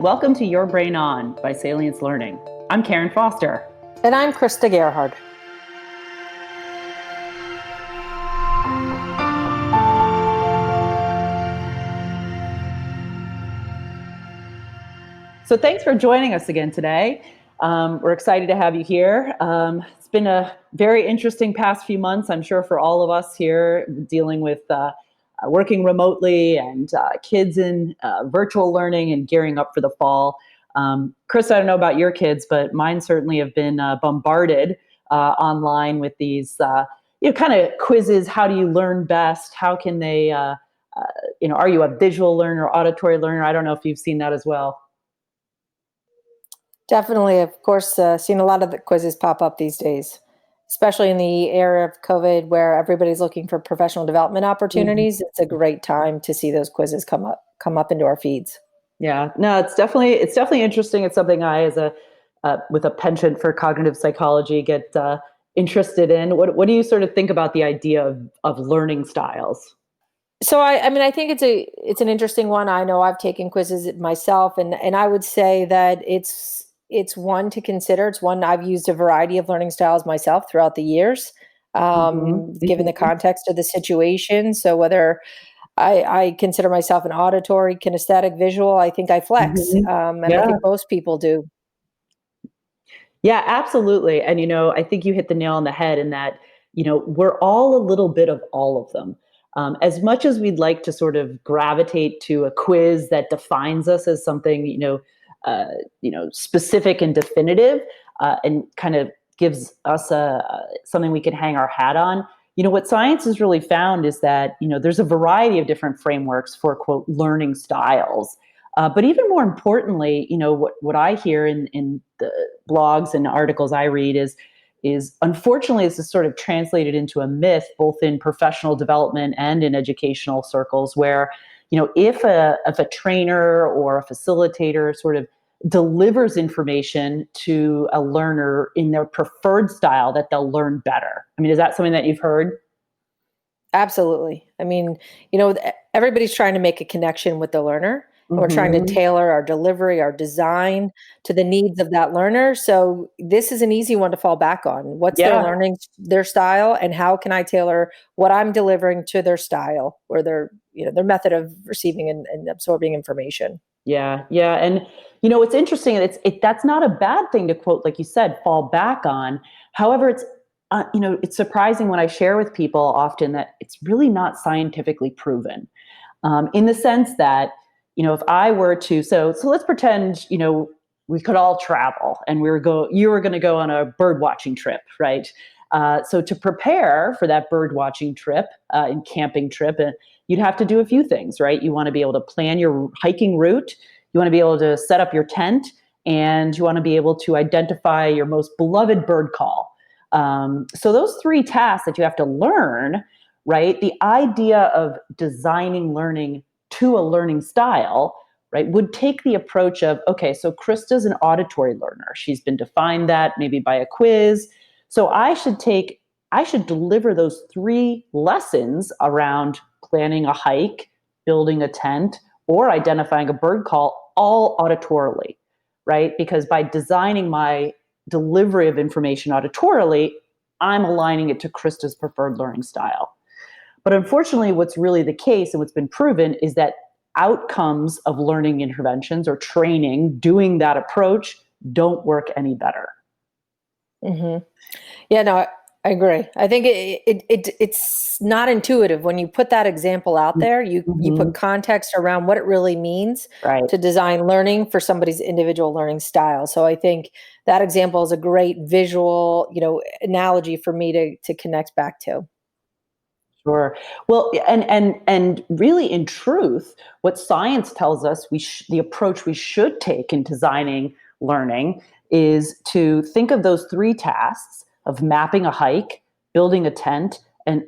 Welcome to Your Brain On by Salience Learning. I'm Karen Foster. And I'm Krista Gerhard. So thanks for joining us again today. We're excited to have you here. It's been a very interesting past few months, I'm sure, for all of us here dealing with working remotely and kids in virtual learning and gearing up for the fall. Chris, I don't know about your kids, but mine certainly have been bombarded online with these kind of quizzes. How do you learn best? How can they, are you a visual learner, auditory learner? I don't know if you've seen that as well. Definitely, of course, seen a lot of the quizzes pop up these days, especially in the era of COVID where everybody's looking for professional development opportunities. Mm-hmm. It's a great time to see those quizzes come up into our feeds. Yeah, no, it's definitely interesting. It's something I, as with a penchant for cognitive psychology, get interested in. What do you sort of think about the idea of learning styles? So I think it's an interesting one. I know I've taken quizzes myself, and I would say that it's one to consider. It's one I've used a variety of learning styles myself throughout the years, given the context of the situation. So whether I consider myself an auditory, kinesthetic, visual, I think I flex, and I think most people do. Yeah, absolutely. And, I think you hit the nail on the head in that, we're all a little bit of all of them. As much as we'd like to sort of gravitate to a quiz that defines us as something, specific and definitive, and kind of gives us something we can hang our hat on. What science has really found is that, there's a variety of different frameworks for, quote, learning styles. But even more importantly, what I hear in the blogs and articles I read is unfortunately this is sort of translated into a myth, both in professional development and in educational circles, where, if a trainer or a facilitator sort of delivers information to a learner in their preferred style, that they'll learn better. I mean, is that something that you've heard? Absolutely. I mean, everybody's trying to make a connection with the learner. We're trying to tailor our delivery, our design to the needs of that learner. So this is an easy one to fall back on. What's their learning, their style, and how can I tailor what I'm delivering to their style or their method of receiving and absorbing information. Yeah. And, what's interesting, that's not a bad thing to, quote, like you said, fall back on. However, it's, it's surprising when I share with people often that it's really not scientifically proven, in the sense that, if I were to, so let's pretend, we could all travel and you were going to go on a bird watching trip, right? So to prepare for that bird watching trip and camping trip, you'd have to do a few things, right? You want to be able to plan your hiking route. You want to be able to set up your tent, and you want to be able to identify your most beloved bird call. So those three tasks that you have to learn, right? The idea of designing learning to a learning style, right, would take the approach of, okay, so Krista's an auditory learner. She's been defined that maybe by a quiz. So I should deliver those three lessons around planning a hike, building a tent, or identifying a bird call all auditorily, right? Because by designing my delivery of information auditorily, I'm aligning it to Krista's preferred learning style. But unfortunately, what's really the case and what's been proven is that outcomes of learning interventions or training doing that approach don't work any better. Mm-hmm. Yeah, no, I agree. I think it's not intuitive when you put that example out there. You put context around what it really means to design learning for somebody's individual learning style. So I think that example is a great visual, analogy for me to connect back to. Sure. Well, and really, in truth, what science tells us the approach we should take in designing learning is to think of those three tasks of mapping a hike, building a tent, and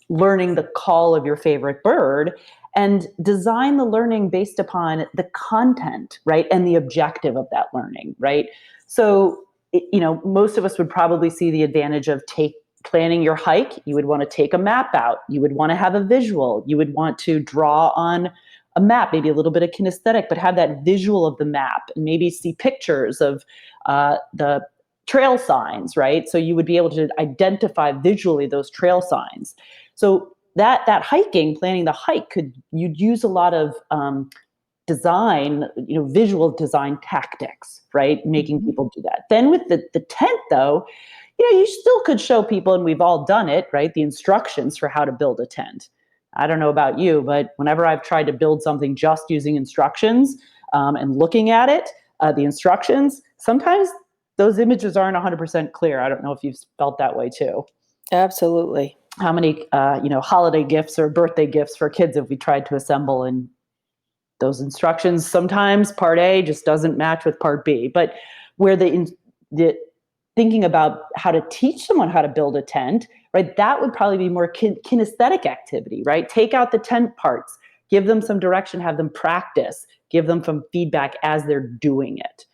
learning the call of your favorite bird, and design the learning based upon the content, right, and the objective of that learning, right? So, most of us would probably see the advantage of planning your hike. You would want to take a map out. You would want to have a visual. You would want to draw on a map, maybe a little bit of kinesthetic, but have that visual of the map and maybe see pictures of the trail signs, right? So you would be able to identify visually those trail signs. So that hiking, planning the hike, you'd use a lot of design, visual design tactics, right? Making people do that. Then with the tent, though, you still could show people, and we've all done it, right? The instructions for how to build a tent. I don't know about you, but whenever I've tried to build something just using instructions and looking at it, the instructions, sometimes those images aren't 100% clear. I don't know if you've felt that way too. Absolutely. How many, holiday gifts or birthday gifts for kids have we tried to assemble, and those instructions, sometimes part A just doesn't match with part B. But where the thinking about how to teach someone how to build a tent, right, that would probably be more kinesthetic activity, right? Take out the tent parts, give them some direction, have them practice, give them some feedback as they're doing it.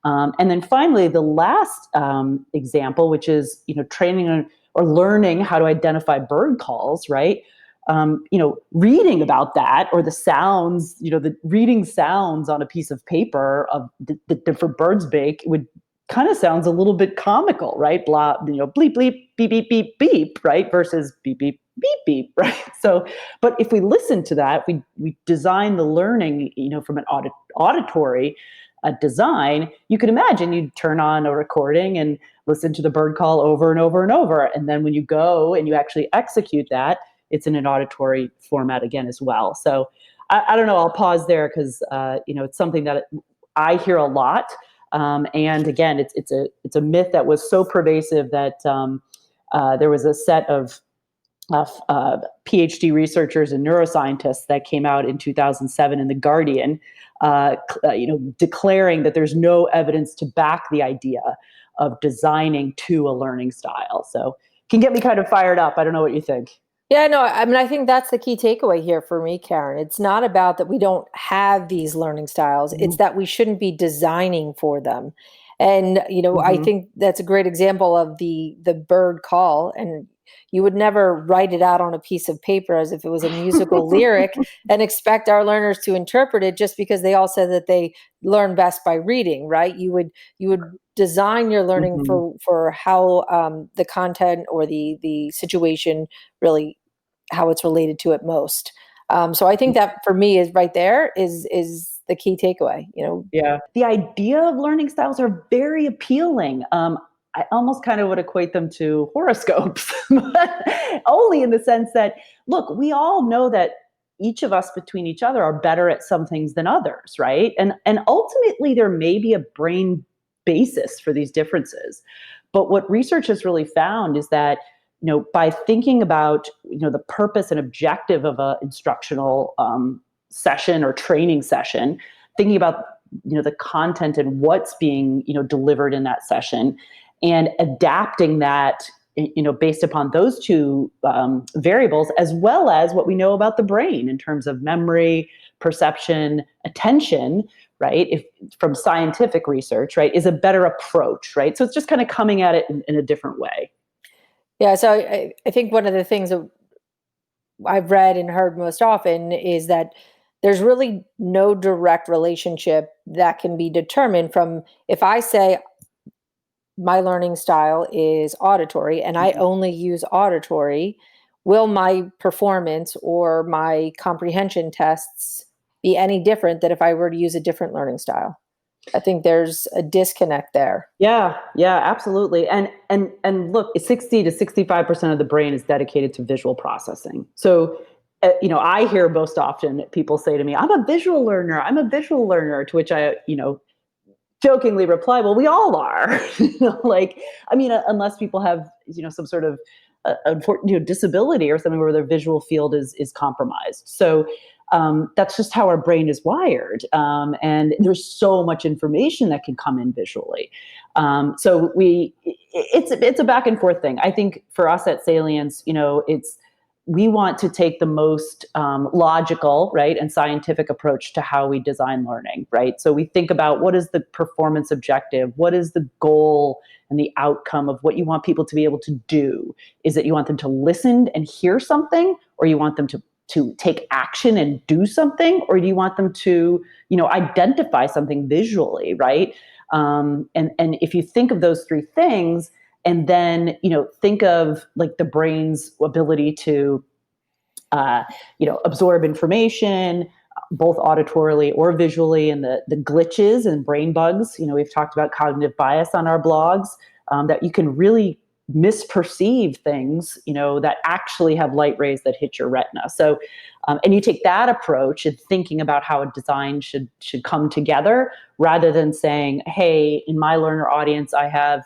And then finally, the last example, which is, training or learning how to identify bird calls, right? Reading about that, or the sounds, the reading sounds on a piece of paper of the different birds make, would kind of sounds a little bit comical, right? Blah, bleep, bleep, beep, beep, beep, beep, right? Versus beep, beep, beep, beep, right? So, but if we listen to that, we design the learning, from an auditory design, you can imagine you'd turn on a recording and listen to the bird call over and over and over. And then when you go and you actually execute that, it's in an auditory format again as well. So I don't know, I'll pause there because, it's something that I hear a lot. And again, it's a myth that was so pervasive that there was a set of PhD researchers and neuroscientists that came out in 2007 in The Guardian, declaring that there's no evidence to back the idea of designing to a learning style. So can get me kind of fired up. I don't know what you think. Yeah, no, I mean, I think that's the key takeaway here for me, Karen. It's not about that we don't have these learning styles. Mm-hmm. It's that we shouldn't be designing for them. And, I Mm-hmm. think that's a great example of the bird call. And you would never write it out on a piece of paper as if it was a musical lyric and expect our learners to interpret it just because they all said that they learn best by reading, right? You would design your learning Mm-hmm. for how the content or the situation really, how it's related to it most. So I think that for me is right there is the key takeaway. Yeah. The idea of learning styles are very appealing. I almost kind of would equate them to horoscopes, but only in the sense that, look, we all know that each of us between each other are better at some things than others, right? And ultimately there may be a brain basis for these differences. But what research has really found is that, by thinking about, the purpose and objective of an instructional session or training session, thinking about, the content and what's being, delivered in that session, and adapting that, based upon those two variables, as well as what we know about the brain in terms of memory, perception, attention, right? If from scientific research, right, is a better approach, right? So it's just kind of coming at it in a different way. Yeah, so I think one of the things that I've read and heard most often is that there's really no direct relationship that can be determined from if I say my learning style is auditory and I Mhm. only use auditory, will my performance or my comprehension tests be any different than if I were to use a different learning style? I think there's a disconnect there. Yeah, absolutely. And look, 60 to 65% of the brain is dedicated to visual processing. So, I hear most often people say to me, "I'm a visual learner. I'm a visual learner." To which I, jokingly reply, "Well, we all are." Like, I mean, unless people have, some sort of disability or something where their visual field is compromised. So that's just how our brain is wired, and there's so much information that can come in visually. So it's a back and forth thing. I think for us at Salience, it's we want to take the most logical, right, and scientific approach to how we design learning, right? So we think about what is the performance objective, what is the goal and the outcome of what you want people to be able to do. Is it you want them to listen and hear something, or you want them to to take action and do something, or do you want them to, identify something visually, right? And if you think of those three things, and then, think of like the brain's ability to, absorb information, both auditorily or visually, and the glitches and brain bugs. We've talked about cognitive bias on our blogs, that you can really misperceive things, that actually have light rays that hit your retina. So, and you take that approach in thinking about how a design should come together, rather than saying, hey, in my learner audience, I have,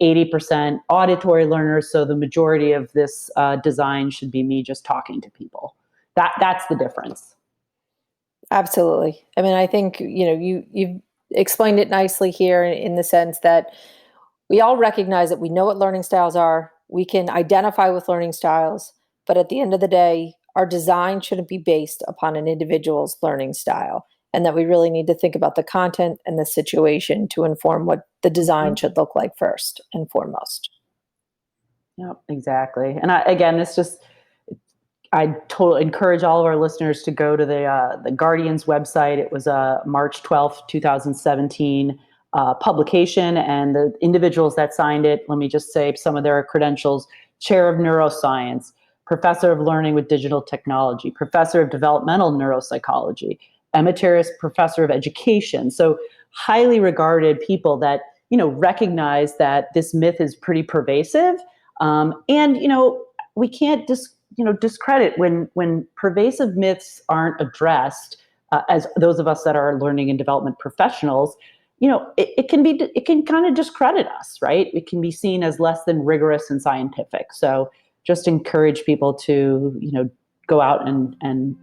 80% auditory learners, so the majority of this design should be me just talking to people. That's the difference. Absolutely. I mean, I think, you've explained it nicely here in the sense that we all recognize that we know what learning styles are. We can identify with learning styles, but at the end of the day, our design shouldn't be based upon an individual's learning style, and that we really need to think about the content and the situation to inform what the design should look like first and foremost. Yep, exactly. And I totally encourage all of our listeners to go to the Guardian's website. It was a March 12th, 2017 publication, and the individuals that signed it, let me just say some of their credentials: Chair of Neuroscience, Professor of Learning with Digital Technology, Professor of Developmental Neuropsychology, Emeritus Professor of Education. So highly regarded people that, recognize that this myth is pretty pervasive. And, we can't discredit when pervasive myths aren't addressed, as those of us that are learning and development professionals. It can kind of discredit us, right? It can be seen as less than rigorous and scientific. So just encourage people to, go out and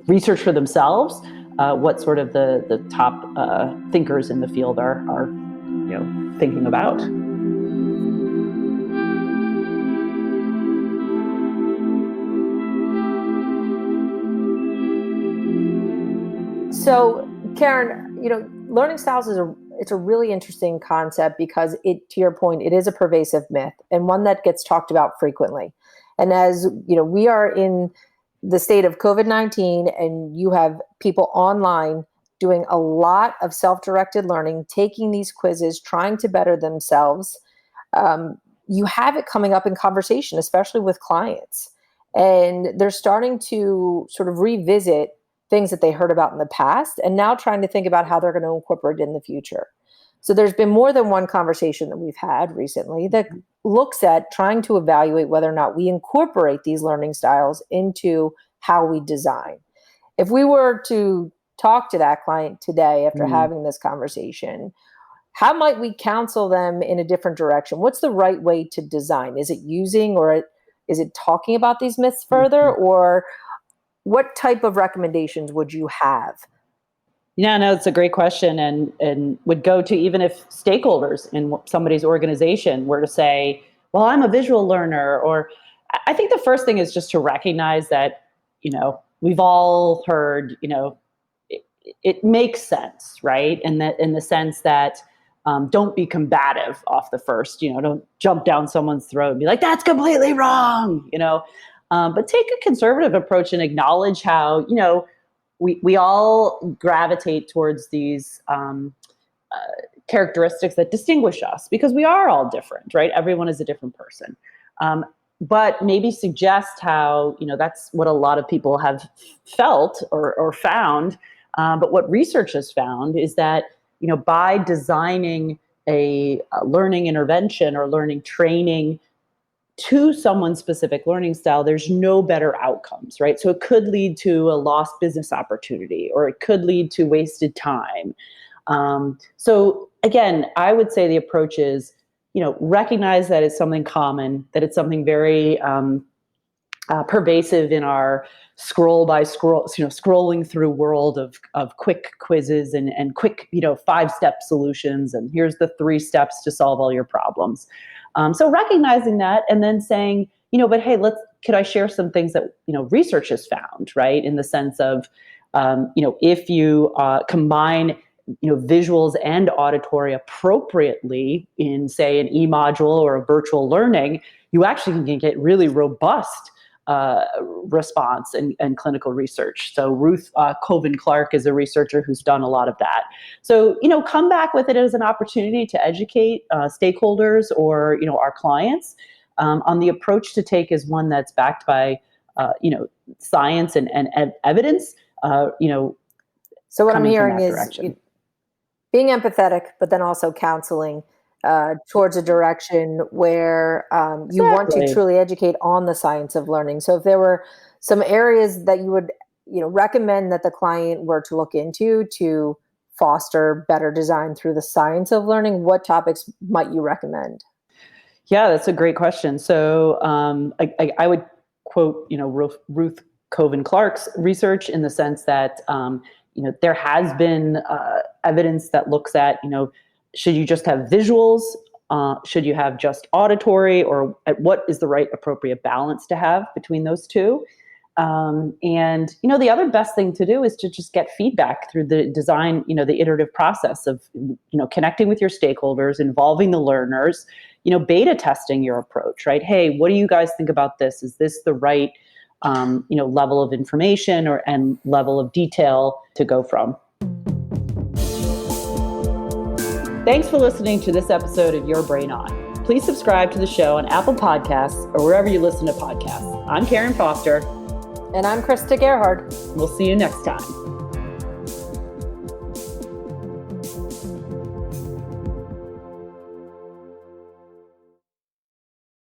research for themselves what sort of the top thinkers in the field are thinking about. So, Karen, learning styles it's a really interesting concept because to your point, it is a pervasive myth and one that gets talked about frequently. And as we are in the state of COVID-19, and you have people online doing a lot of self-directed learning, taking these quizzes, trying to better themselves. You have it coming up in conversation, especially with clients, and they're starting to sort of revisit things that they heard about in the past, and now trying to think about how they're going to incorporate it in the future. So there's been more than one conversation that we've had recently that looks at trying to evaluate whether or not we incorporate these learning styles into how we design. If we were to talk to that client today after having this conversation, how might we counsel them in a different direction? What's the right way to design? Is it using, or is it talking about these myths further, or what type of recommendations would you have? Yeah, no, it's a great question, and would go to even if stakeholders in somebody's organization were to say, well, I'm a visual learner, or I think the first thing is just to recognize that, we've all heard, it makes sense, right? And that in the sense that don't be combative off the first, don't jump down someone's throat and be like, that's completely wrong, but take a conservative approach and acknowledge how, we all gravitate towards these characteristics that distinguish us, because we are all different, right? Everyone is a different person. But maybe suggest how, that's what a lot of people have felt or found. But what research has found is that, by designing a learning intervention or learning training to someone's specific learning style, there's no better outcomes, right? So it could lead to a lost business opportunity, or it could lead to wasted time. So again, I would say the approach is, recognize that it's something common, that it's something very pervasive in our scrolling through world of quick quizzes and quick, 5-step solutions. And here's the 3 steps to solve all your problems. So recognizing that, and then saying, but hey, could I share some things that, research has found, right? In the sense of, if you combine, visuals and auditory appropriately in, say, an e-module or a virtual learning, you actually can get really robust response and clinical research. So Ruth Coven-Clark is a researcher who's done a lot of that. So, come back with it as an opportunity to educate stakeholders or, our clients on the approach to take is one that's backed by, science and evidence, So what I'm coming from hearing that is direction. being empathetic, but then also counseling towards a direction where you want to Exactly. truly educate on the science of learning. So if there were some areas that you would, recommend that the client were to look into to foster better design through the science of learning, what topics might you recommend? Yeah, that's a great question. So I would quote, Ruth Coven-Clark's research in the sense that, there has been evidence that looks at, should you just have visuals? Should you have just auditory? Or at what is the right appropriate balance to have between those two? And the other best thing to do is to just get feedback through the design, the iterative process of, connecting with your stakeholders, involving the learners, beta testing your approach, right? Hey, what do you guys think about this? Is this the right, level of information and level of detail to go from? Thanks for listening to this episode of Your Brain On. Please subscribe to the show on Apple Podcasts or wherever you listen to podcasts. I'm Karen Foster. And I'm Krista Gerhard. We'll see you next time.